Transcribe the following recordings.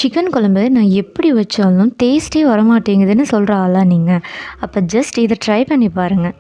Chicken குழம்பு நான் எப்படி வச்சாலும் டேஸ்ட்டே வரமாட்டேங்குதுன்னு சொல்கிற ஆளா நீங்கள்? அப்போ ஜஸ்ட் இதை ட்ரை பண்ணி பாருங்கள்.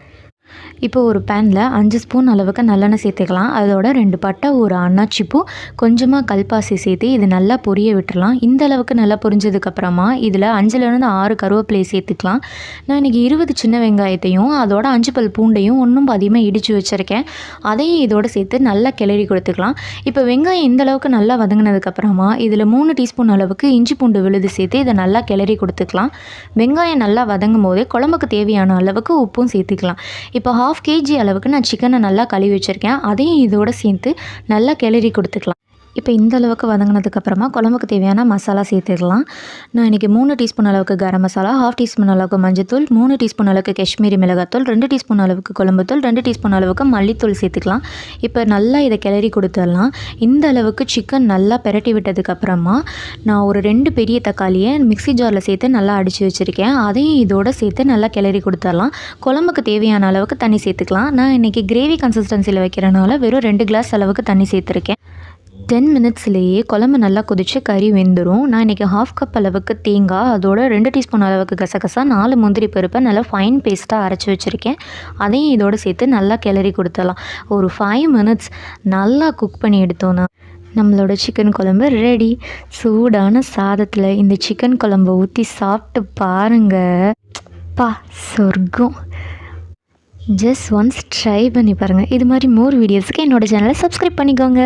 இப்போ ஒரு பேனில் 5 ஸ்பூன் அளவுக்கு நல்லெண்ணெய் சேர்த்துக்கலாம். அதோட 2 பட்டை, ஒரு அன்னாச்சி பூ, கொஞ்சமாக கல்பாசி சேர்த்து இது நல்லா பொரிய விட்டுறலாம். இந்த அளவுக்கு நல்லா பொரிஞ்சதுக்கப்புறமா இதில் 5லேருந்து 6 கருவேப்பிலையை சேர்த்துக்கலாம். நான் இன்றைக்கி 20 சின்ன வெங்காயத்தையும் அதோட 5 பல் பூண்டையும் ஒன்றும் பாதியமாக இடித்து வச்சுருக்கேன். அதையும் இதோடு சேர்த்து நல்லா கிளறி கொடுத்துக்கலாம். இப்போ வெங்காயம் இந்த அளவுக்கு நல்லா வதங்கினதுக்கப்புறமா இதில் 3 டீஸ்பூன் அளவுக்கு இஞ்சி பூண்டு விழுது சேர்த்து இதை நல்லா கிளறி கொடுத்துக்கலாம். வெங்காயம் நல்லா வதங்கும் போதே குழம்புக்கு தேவையான அளவுக்கு உப்பும் சேர்த்துக்கலாம். இப்போ 1/2 kg அளவுக்கு நான் சிக்கனை நல்லா கழுவி வச்சுருக்கேன். அதையும் இதோடு சேர்த்து நல்லா கிளறி கொடுத்துக்கலாம். இப்போ இந்த அளவுக்கு வதங்கினதுக்கப்புறமா குழம்புக்கு தேவையான மசாலா சேர்த்துக்கலாம். நான் இன்றைக்கி 3 டீஸ்பூன் அளவுக்கு கரம் மசாலா, 1/2 டீஸ்பூன் அளவுக்கு மஞ்சத்தூள், 3 டீஸ்பூன் அளவுக்கு காஷ்மீரி மிளகாத்தூள், 2 டீஸ்பூன் அளவுக்கு குழம்புத்தூள், 2 டீஸ்பூன் அளவுக்கு மல்லித்தூள் சேர்த்துக்கலாம். இப்போ நல்லா இதை கிளறி கொடுத்துடலாம். இந்த அளவுக்கு சிக்கன் நல்லா பெரட்டி விட்டதுக்கப்புறமா நான் ஒரு 2 பெரிய தக்காளியை மிக்ஸி ஜாரில் சேர்த்து நல்லா அடித்து வச்சுருக்கேன். அதையும் இதோடு சேர்த்து நல்லா கிளறி கொடுத்துடலாம். குழம்புக்கு தேவையான அளவுக்கு தண்ணி சேர்த்துக்கலாம். நான் இன்றைக்கி கிரேவி கன்சிஸ்டன்சியில் வைக்கிறனால வெறும் 2 கிளாஸ் அளவுக்கு தண்ணி சேர்த்துருக்கேன். 10 மினிட்ஸ்லேயே குழம்பு நல்லா கொதித்து கறி வெந்துடும். நான் இன்றைக்கி 1/2 கப் அளவுக்கு தேங்காய், அதோட 2 டீஸ்பூன் அளவுக்கு கசகசா, 4 முந்திரி பருப்பை நல்லா ஃபைன் பேஸ்ட்டாக அரைச்சி வச்சுருக்கேன். அதையும் இதோடு சேர்த்து நல்லா கிளறி கொடுத்துடலாம். ஒரு 5 மினிட்ஸ் நல்லா குக் பண்ணி எடுத்தோன்னா நம்மளோட சிக்கன் குழம்பு ரெடி. சூடான சாதத்தில் இந்த சிக்கன் குழம்பை ஊற்றி சாப்பிட்டு பாருங்கள். சொர்க்கம். ஜஸ்ட் ஒன்ஸ் ட்ரை பண்ணி பாருங்கள். இது மாதிரி மோர் வீடியோஸுக்கு என்னோடய சேனலை சப்ஸ்கிரைப் பண்ணிக்கோங்க.